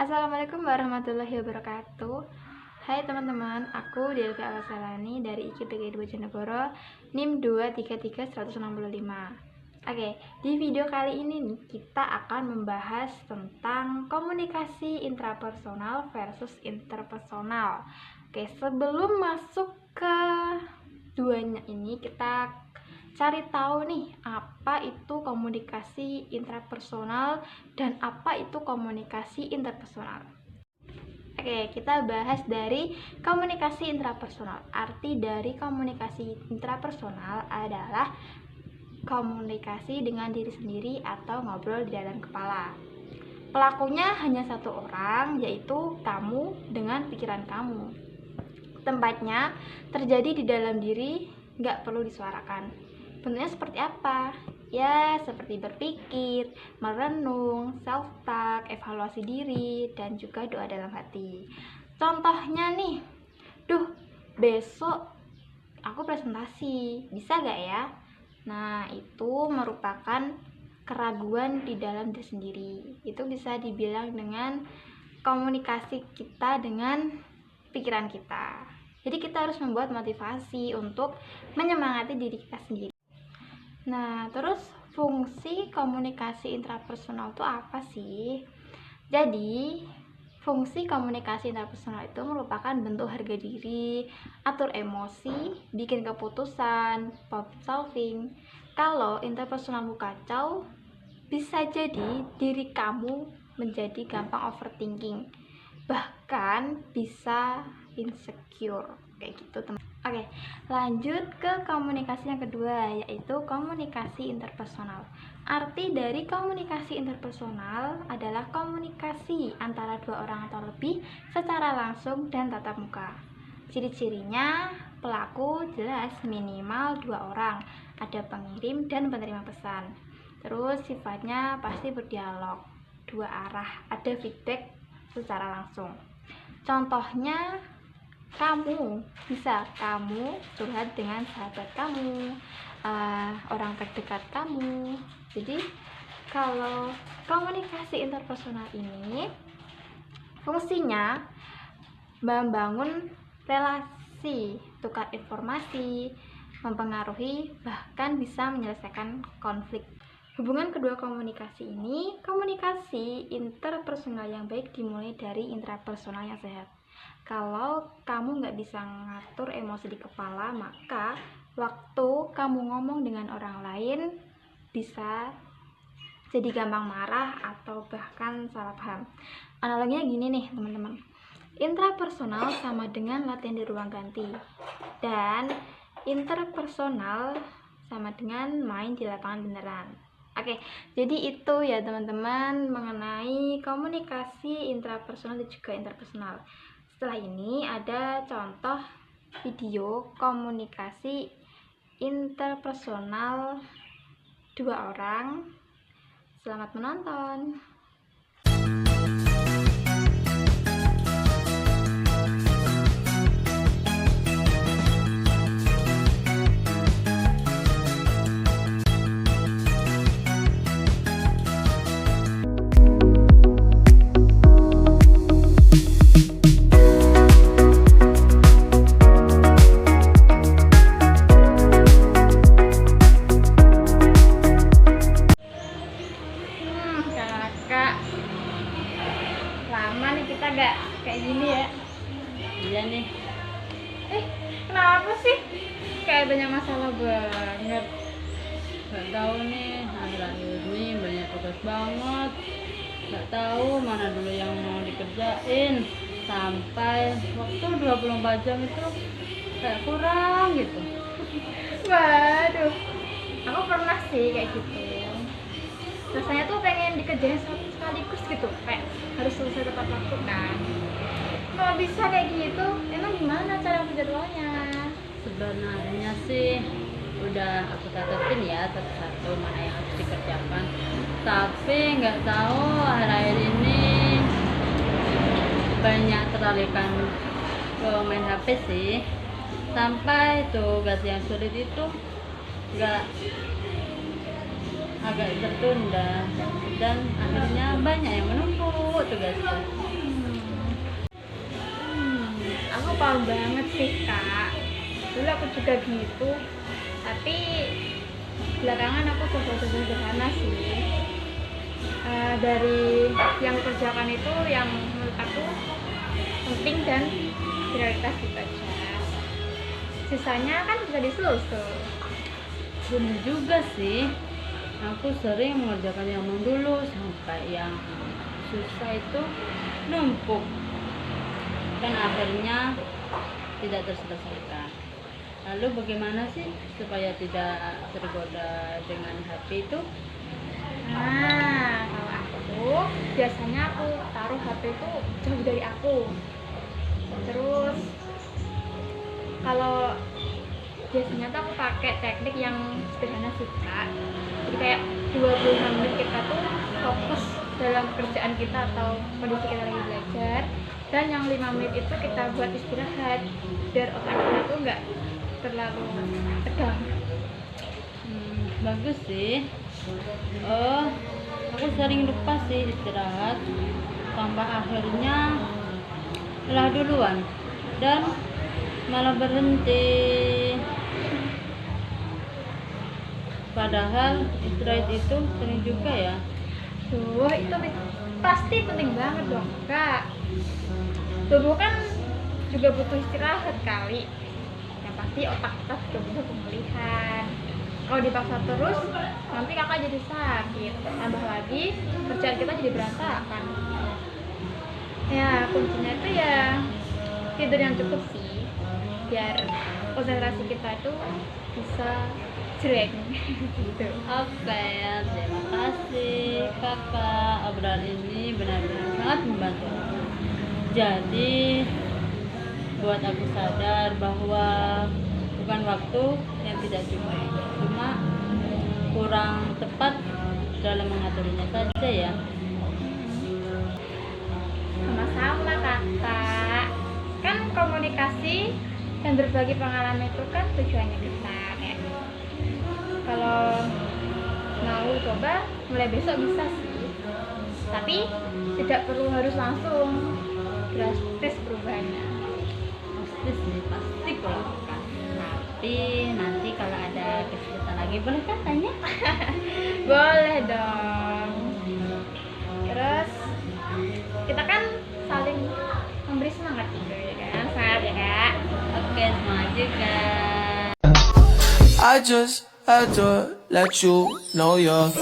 Assalamualaikum warahmatullahi wabarakatuh. Hai teman-teman, aku Delvi Alasalani dari IKIPG Bojonegoro, NIM 233-165. Oke, di video kali ini nih, kita akan membahas tentang komunikasi intrapersonal versus interpersonal. Oke, sebelum masuk ke duanya ini, kita cari tahu nih apa itu komunikasi intrapersonal dan apa itu komunikasi interpersonal. Oke, kita bahas dari komunikasi intrapersonal. Arti dari komunikasi intrapersonal adalah komunikasi dengan diri sendiri atau ngobrol di dalam kepala. Pelakunya hanya satu orang, yaitu kamu dengan pikiran kamu. Tempatnya terjadi di dalam diri, nggak perlu disuarakan. Bentuknya seperti apa? Ya, seperti berpikir, merenung, self-talk, evaluasi diri, dan juga doa dalam hati. Contohnya nih, besok aku presentasi, bisa gak ya? Nah, itu merupakan keraguan di dalam diri sendiri. Itu bisa dibilang dengan komunikasi kita dengan pikiran kita. Jadi kita harus membuat motivasi untuk menyemangati diri kita sendiri. Nah, terus fungsi komunikasi intrapersonal itu apa sih? Jadi, fungsi komunikasi intrapersonal itu merupakan bentuk harga diri, atur emosi, bikin keputusan, problem solving. Kalau interpersonalmu kacau, bisa jadi diri kamu menjadi gampang overthinking. Bahkan bisa insecure. Kayak gitu, teman. Oke, lanjut ke komunikasi yang kedua, yaitu komunikasi interpersonal. Arti dari komunikasi interpersonal adalah komunikasi antara dua orang atau lebih secara langsung dan tatap muka. Ciri-cirinya, pelaku jelas minimal dua orang, ada pengirim dan penerima pesan. Terus sifatnya pasti berdialog, dua arah, ada feedback secara langsung. Contohnya, kamu curhat dengan sahabat kamu, orang terdekat kamu. Jadi kalau komunikasi interpersonal ini fungsinya membangun relasi, tukar informasi, mempengaruhi, bahkan bisa menyelesaikan konflik. Hubungan kedua komunikasi ini, komunikasi interpersonal yang baik dimulai dari intrapersonal yang sehat. Kalau kamu nggak bisa ngatur emosi di kepala, maka waktu kamu ngomong dengan orang lain bisa jadi gampang marah atau bahkan salah paham. Analoginya gini nih teman-teman, intrapersonal sama dengan latihan di ruang ganti, dan interpersonal sama dengan main di lapangan beneran. Oke, jadi itu ya teman-teman mengenai komunikasi intrapersonal dan juga interpersonal. Setelah ini ada contoh video komunikasi interpersonal dua orang. Selamat menonton. Lama nih kita gak kayak gini ya. Iya nih. Kenapa sih? Kayak banyak masalah banget. Gak tahu nih, akhir-akhir ini banyak tugas banget. Gak tahu mana dulu yang mau dikerjain. Sampai waktu 24 jam itu kayak kurang gitu. Waduh, aku pernah sih kayak gitu. Rasanya tuh pengen dikerjain sekaligus gitu, kayak harus selesai tepat waktu kan. Kalau bisa kayak gitu, emang gimana cara menjadwalnya? Sebenarnya sih udah aku catetin ya satu-satu mana yang harus dikerjakan. Tapi nggak tahu akhir-akhir ini banyak teralihkan ke main HP sih. Sampai tugas yang sulit itu nggak agak tertunda dan akhirnya banyak yang menumpuk tugasnya. aku paham banget sih kak, dulu aku juga gitu, tapi belakangan aku coba sederhana sih. Dari yang kerjakan itu yang menurut aku penting dan prioritas gitu aja, sisanya kan bisa disusul. Bener juga sih, aku sering mengerjakan yang dulu sampai yang susah itu numpuk dan akhirnya tidak terselesaikan. Lalu bagaimana sih supaya tidak tergoda dengan HP itu? Nah, kalau aku biasanya aku taruh HP itu jauh dari aku. Terus kalau biasanya tuh aku pakai teknik yang sederhana sih kak. Jadi kayak 25 menit kita tuh fokus dalam pekerjaan kita atau kondisi kita lagi belajar, dan yang 5 menit itu kita buat istirahat biar otak kita tuh nggak terlalu tegang. Bagus sih. Oh, aku sering lupa sih istirahat sampai akhirnya lelah duluan dan malah berhenti. Padahal istirahat itu penting juga ya. Tuh, itu pasti penting banget dong kak. Tubuh kan juga butuh istirahat kali. Yang pasti otak kita juga butuh pemulihan. Kalau dipaksa terus, nanti kakak jadi sakit. Tambah lagi, kerjaan kita jadi berantakan. Ya, kuncinya itu ya tidur yang cukup sih. Biar konsentrasi kita itu bisa jelek gitu. Oke, terima kasih kakak. Obrolan ini benar-benar sangat membantu. Jadi buat aku sadar bahwa bukan waktu yang tidak cukup, cuma kurang tepat dalam mengaturnya saja ya. Sama-sama kakak. Kan komunikasi dan berbagi pengalaman itu kan tujuannya besar ya. Kalau mau coba mulai besok bisa sih, tapi tidak perlu harus langsung drastis perubahannya. Pasti sih, pasti kulakukan. Tapi nanti kalau ada kesulitan lagi boleh kan tanya? Boleh dong. Terus kita kan saling memberi semangat juga ya kan, semangat ya kak. Oke, semangat juga. I just had to let you know you're